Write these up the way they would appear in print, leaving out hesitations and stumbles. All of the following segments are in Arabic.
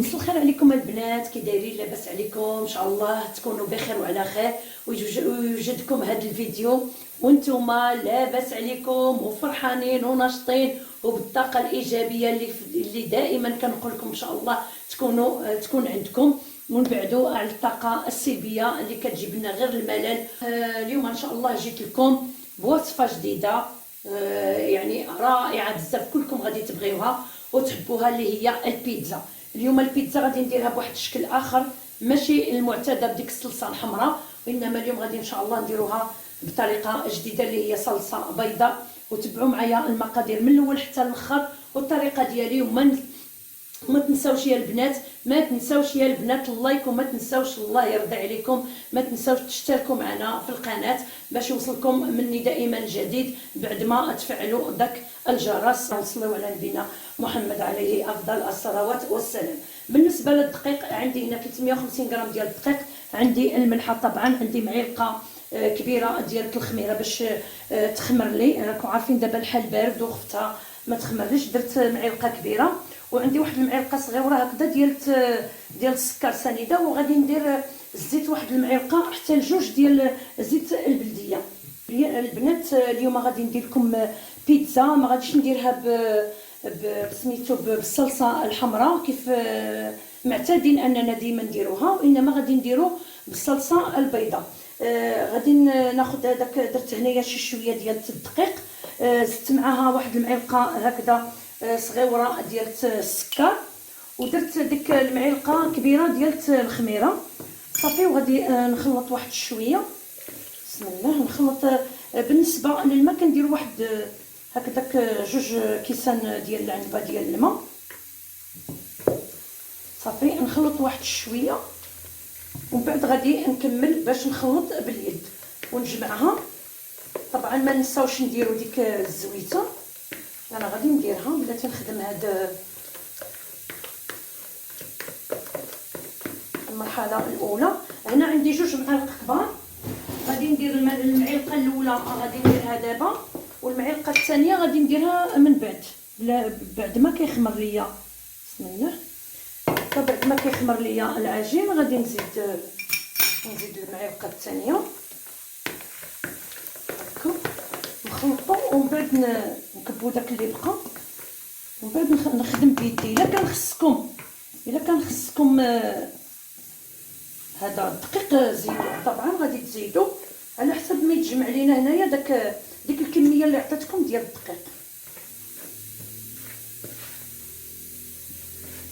مساء الخير عليكم البنات، كي دايرين؟ لاباس عليكم؟ ان شاء الله تكونوا بخير وعلى خير ويوجدكم هذا الفيديو وانتم لاباس عليكم وفرحانين وناشطين وبالطاقه الايجابيه اللي دائما كنقول لكم ان شاء الله تكون عندكم، ونبعدوا على الطاقه السلبيه اللي كتجيب لنا غير الملل. اليوم ان شاء الله جيت لكم بوصفه جديده يعني رائعه بزاف، كلكم غادي تبغيوها وتحبوها، اللي هي البيتزا. اليوم البيتزا غادي نديرها بواحد الشكل اخر، ماشي المعتاد بديك الصلصه الحمراء، وانما اليوم غادي ان شاء الله نديروها بطريقه جديده اللي هي صلصه بيضاء. وتبعوا معايا المقادير من الاول حتى الاخر والطريقه ديالي. وما تنساوش يا البنات، ما تنساوش يا البنات اللايك، وما تنساوش الله يرضي عليكم ما تنساوش تشتركوا معنا في القناه باش يوصلكم مني دائما جديد، بعد ما تفعلوا داك الجرس. نصليو على نبينا محمد عليه افضل الصلوات والسلام. بالنسبه للدقيق عندي هنا 350 غرام ديال الدقيق، عندي الملحه طبعا، عندي معلقه كبيره ديال الخميره باش تخمر لي. راكم عارفين دابا الحال بارد وخفتها ما تخمرليش، درت معلقه كبيره، وعندي واحد المعلقه صغيره هكذا ديال السكر سنيده، وغادي ندير الزيت واحد المعلقه حتى لجوج ديال زيت البلديه. البنات اليوم غادي ندير لكم بيتزا، ما غاديش نديرها بسميتو بالصلصه الحمراء كيف معتادين اننا ديما نديروها، وانما غادي نديرو بالصلصه البيضاء. غادي ناخذ هذاك، درت هنايا شي شويه ديال الدقيق، زدت معاها واحد المعلقه هكذا صغيره ديال السكر، ودرت ديك المعلقه كبيره ديال الخميره صافي. وغادي نخلط واحد شويه، بسم الله نخلط. بالنسبه للماء كندير واحد هكذاك جوج كيسان ديال العنبه ديال الماء صافي. نخلط واحد شويه ومن بعد غادي نكمل باش نخلط باليد ونجمعها. طبعا ما نساوش نديروا ديك الزويته، انا غادي نديرها بلاتي نخدم هاد المرحله الاولى. هنا عندي جوج معالق كبار، غادي ندير المعلقه الاولى غادي نديرها دابا، والمعلقه الثانيه غادي نديرها من بعد ما كيخمر ليا. بسم الله. بعد ما كيخمر ليا العجين غادي نزيد المعلقه الثانيه هكا نخلطو، ومن بعد نكبو داك اللي بقى، ومن بعد نخدم بيدي. الا كان خصكم هذا الدقيق زيدو، طبعا غادي تزيدوا على حسب ما يتجمع لينا هنايا ديك الكميه اللي عطيتكم ديال الدقيق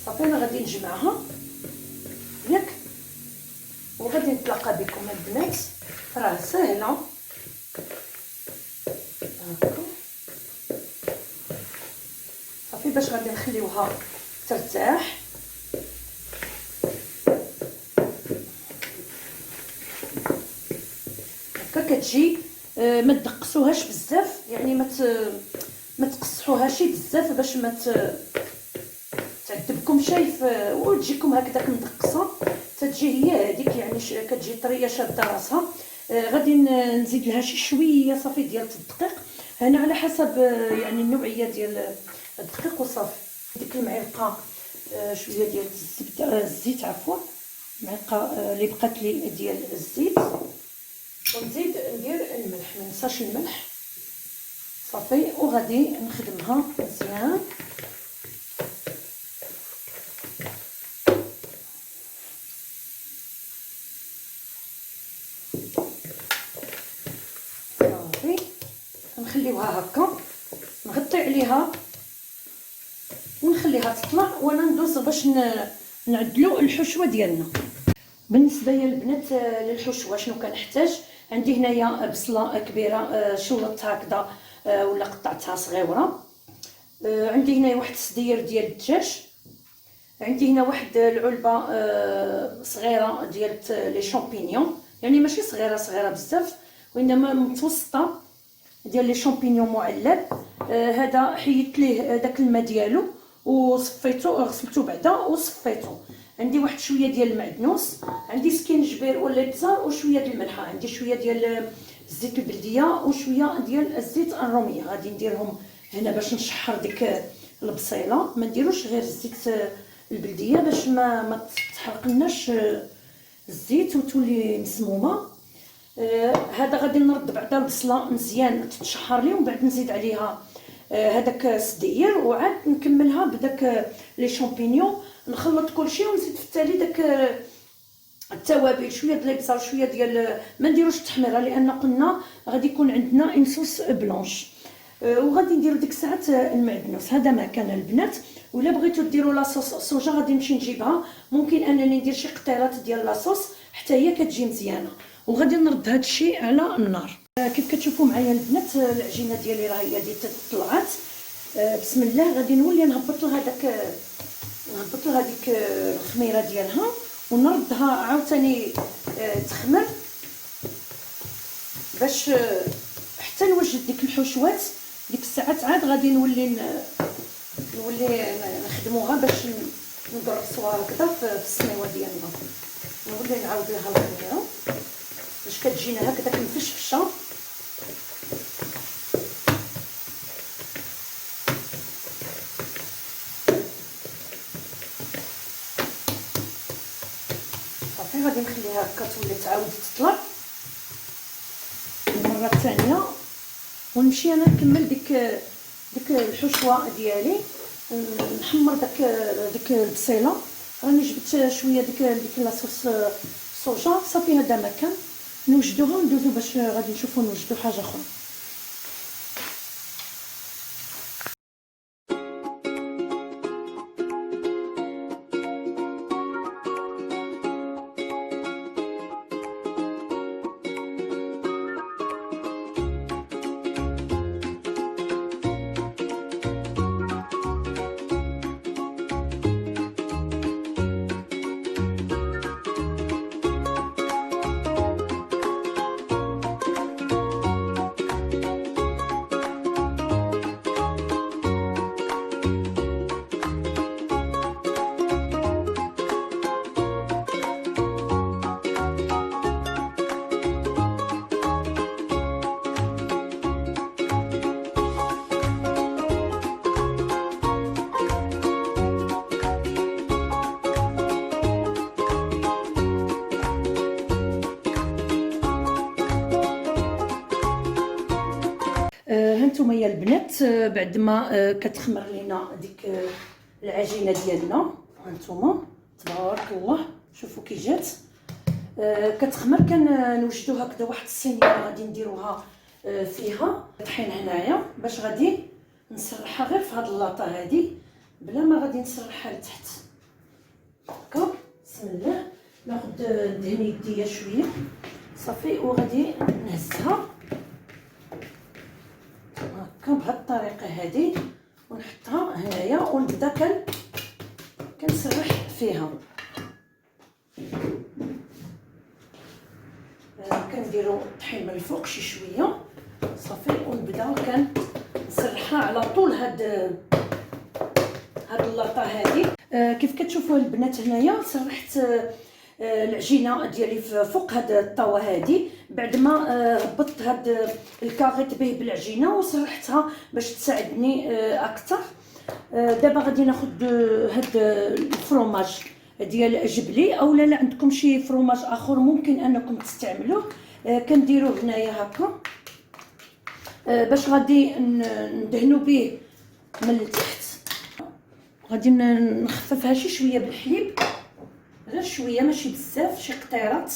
صافي. انا غادي نجمعها ياك، وغادي نتلاقى بكم البنات. راه سهله هكا صافي، باش غادي نخليوها ترتاح. هكا كتجي ما تدقسوهاش بزاف، يعني ما تقصحوهاش بزاف باش ما تعذبكم شايف، وتجيكم هكذاك مدقصه، تتجي هي هذيك يعني كتجي طريه شاده راسها. غادي نزيد لها شي شويه صافي ديال الدقيق، هنا على حسب يعني النوعيه ديال الدقيق وصافي. ديك المعلقه شويه ديال الزيت عفوا، معلقه اللي بقات لي ديال الزيت، ونزيد ندير الملح، ما ننساش الملح صافي. وغادي نخدمها مزيان صافي. نخليوها هكا، نغطي عليها ونخليها تطلع، وانا ندوز باش نعدلو الحشوه ديالنا. بالنسبه يا البنات للحشوه شنو كنحتاج؟ عندي هنايا بصله كبيره شلطتها هكذا ولا قطعتها صغيره، عندي هنايا واحد الصدير ديال الدجاج، عندي هنا واحد العلبه صغيره ديال لي شامبينيون، يعني ماشي صغيره بزاف وانما متوسطه ديال لي شامبينيون معلب. هذا حيدت ليه داك الماء ديالو وصفيتو، غسلتو بعدا وصفيتو. عندي واحد شويه ديال المعدنوس، عندي سكينجبير ولا الابزار وشويه ديال الملحه، عندي شويه ديال الزيت البلديه وشويه ديال الزيت الروميه. غادي نديرهم هنا باش نشحر ديك البصيله، ما نديروش غير الزيت البلديه باش ما تحرقلناش الزيت وتولي مسمومه. هذا غادي نرد بعدا البصله مزيان تتشحر لي، ومن بعد نزيد عليها هذاك السدير، وعاد نكملها بداك لي شامبينيون. نخلط كلشي ونزيد في التالي داك التوابل، شويه ديال البصل، شويه ديال ما نديروش التحميره لان قلنا غادي يكون عندنا اون صوص بلونش. وغادي نديرو ديك الساعات المعدنوس. هذا ما كان البنات. ولا بغيتو ديروا لاصوص صوجا غادي نمشي نجيبها، ممكن انني ندير شي قطيرات ديال لاصوص حتى هي كتجي مزيانه. وغادي نرد هذا الشيء على النار. كيف كتشوفوا معايا البنات العجينه ديالي راه هي اللي طلعت. بسم الله. غادي نولي نهبط لها هذيك الخميره ديالها ونردها عاوتاني تخمر باش حتى نوجد ديك الحشوات. ديك الساعات عاد غادي نولي نخدموها باش نقرصوها هكذا في السنيوه ديالنا. نولي نعاود لها الخميره باش كتجينا هكذا مفشفشه. صافي غادي نخليها هكا تولي تعاود تطلع المره الثانيه، ونمشي انا نكمل ديك الحشوه ديالي. نحمر ديك البصيله. راني جبت شويه ديك لاصوص صوجا. صافي هذا ما كان. نوجدوها وندوزو باش غادي نشوفو نوجدو حاجه اخرى. هانتوما يا البنات بعد ما كتخمر لينا ديك العجينه ديالنا. هانتوما تبارك الله شوفوا كي جات كتخمر. كنوجدو هكذا واحد الصينيه غادي نديروها فيها طحين هنايا باش غادي نسرحها غير في هاد اللاطه هادي بلا ما غادي نسرحها لتحت هكا. بسم الله. ناخذ ندهن يديا شويه صافي وغادي نهزها هكا بهاد الطريقه هذه ونحطها هنايا ونبدا كنسرح فيها. كنديروا الطحين من الفوق شي شويه صافي ونبدا كنسرحها على طول هاد اللاطه هذه. كيف كتشوفوا البنات هنايا سرحت العجينه ديالي فوق هاد الطاوه هذه بعد ما ربطت هاد الكاغيط به بالعجينه وسرحتها باش تساعدني اكثر. دابا غادي ناخذ هاد الفرomاج ديال جبلي او لا عندكم شي فرomاج اخر ممكن انكم تستعملوه. كنديروه هنايا هكا باش غادي ندهنوا به من التحت. غادي نخففها شي شويه بالحليب غير شويه ماشي بزاف شي قطيرات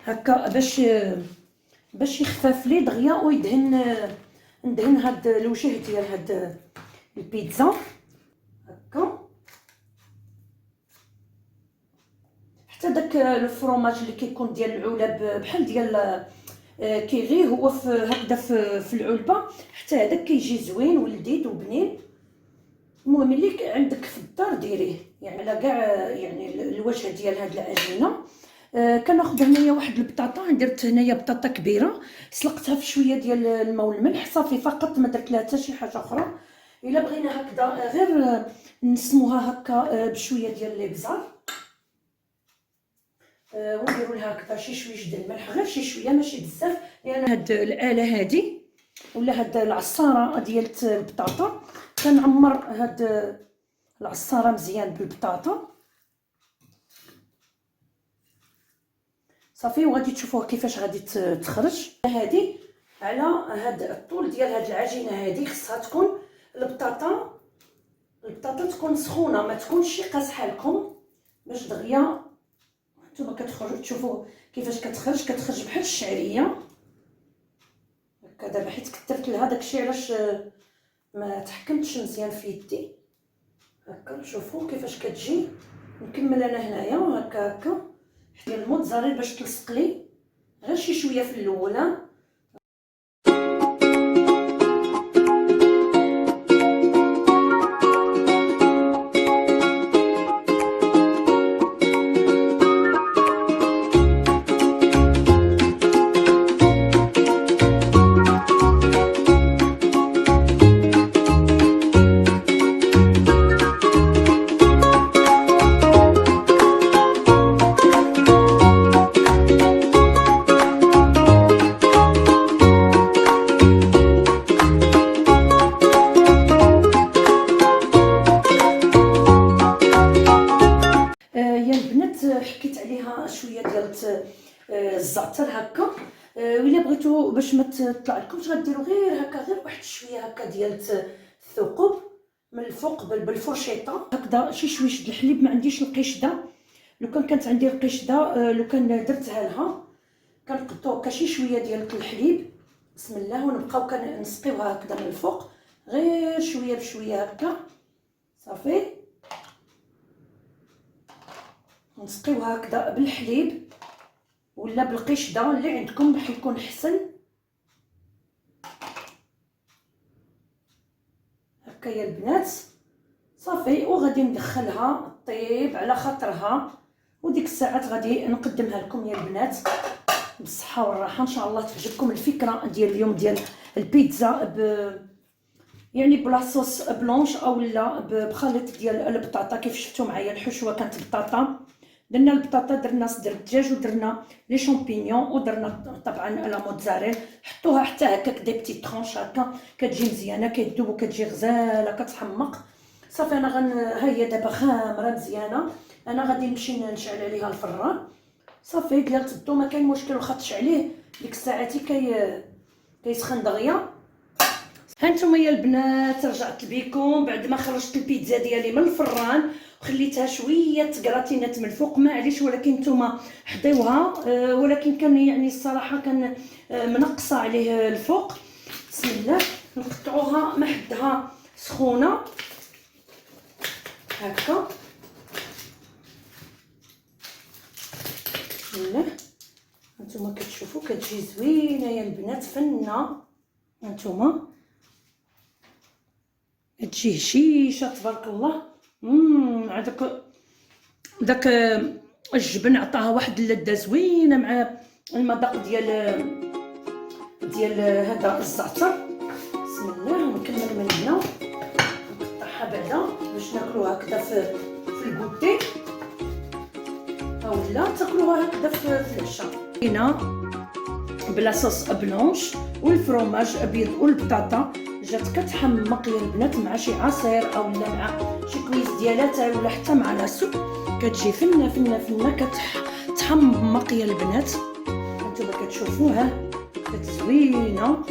هكا باش يخفف لي دغيا ندهن هاد الوجه ديال هاد البيتزا هكا حتى داك الفرomاج اللي كيكون ديال العلب بحال ديال كيغي هو هكذا في العلبه حتى هذاك كيجي زوين ولذيذ وبنين. المهم اللي عندك في الدار ديريه يعني على كاع يعني الوجه ديال هاد العجينه. كناخذ هنايا واحد البطاطا. درت هنايا بطاطا كبيره سلقتها في شويه ديال الماء والملح صافي فقط ما درت لها حتى شي حاجه اخرى. الا بغينا هكذا غير نسموها هكا بشويه ديال الابزار ونديروا لها هكذا شي شويه ديال الملح غير شي شويه ماشي بزاف لان هاد الاله هادي ولا هاد العصاره ديال البطاطا كنعمر هاد العصاره مزيان بالبطاطا صافي. وغادي تشوفوها كيفاش غادي تخرج. هذه على هاد الطول ديال هاد العجينه هذه خصها تكون البطاطا تكون سخونه، ما تكونش شي قاصحه لكم باش دغيا نتوما كتخرجوا تشوفوا كيفاش كتخرج بحال الشعريه هكا. دابا حيت كثرت لها داكشي علاش ما تحكمتش مزيان في يدي هكا. شوفوا كيفاش كتجي. نكمل انا هنايا هكا ديال الموتزاريلا باش تلصق لي غير شي شويه في الاولى. حكيت عليها شويه ديال الزعتر هكا. ولا بغيتو باش ما تطلع لكمش غديروا غير هكا، غير واحد شويه هكا ديال الثقوب من الفوق بالفرشيطه هكذا. شي شويش د الحليب، ما عنديش القشده. لو كان كانت عندي القشده لو كان درتها لها كنقطعو هكا شي شويه ديال الحليب بسم الله، ونبقاو كنسقيوها هكذا من الفوق غير شويه بشويه هكا صافي. نسقيوها هكذا بالحليب ولا بالقشده اللي عندكم باش يكون احسن هكا يا البنات صافي. وغادي ندخلها طيب على خاطرها، وديك الساعات غادي نقدمها لكم يا البنات بالصحه والراحه. ان شاء الله تعجبكم الفكره ديال اليوم ديال البيتزا يعني بلا صوص بلونش او لا بخليط ديال البطاطا. كيف شفتوا معايا الحشوه كانت بطاطا، درنا البطاطا، درنا صدر الدجاج، ودرنا لي شامبينيون، ودرنا طبعا لا موتزاريل. حطوها حتى هكاك دي بتي طرونش هكا كتجي مزيانه كيدوب وكتجي غزاله كتحمق صافي. انا ها هي دابا خامره مزيانه. انا غادي نمشي نشعل عليها الفران صافي. ديال الضو ما كاين مشكل واخا تشعليه ديك الساعاتي كيسخن دغيا. هانتوما يا البنات رجعت بكم بعد ما خرجت البيتزا ديالي من الفران وخليتها شويه تكراتينات من الفوق معليش، ولكن نتوما حضيوها. ولكن كان يعني الصراحه كان منقصه عليه الفوق. بسم الله نقطعوها محدها سخونه هكا بسم الله. هانتوما كتشوفوا كتجي زوينه يا البنات فنه. هانتوما تجي هشيشه تبارك الله. داك الجبن عطاها واحد اللذه زوينه مع المذاق ديال هذا الزعتر. بسم الله ونكمل من هنا نقطعها بعدا باش ناكلوها هكذا في الكوتي اولا تاكلوها هكذا في العشاء. هنا بلا صوص بلونش والفرomage ابيض والبطاطا جات كتحمق يا البنات مع شي عصير اولا مع شي كويس ديالاتها ولا حتى مع لاصو كتجي فنه فنه فنه كتحمق يا البنات. هانتوما كتشوفوها كتزوينه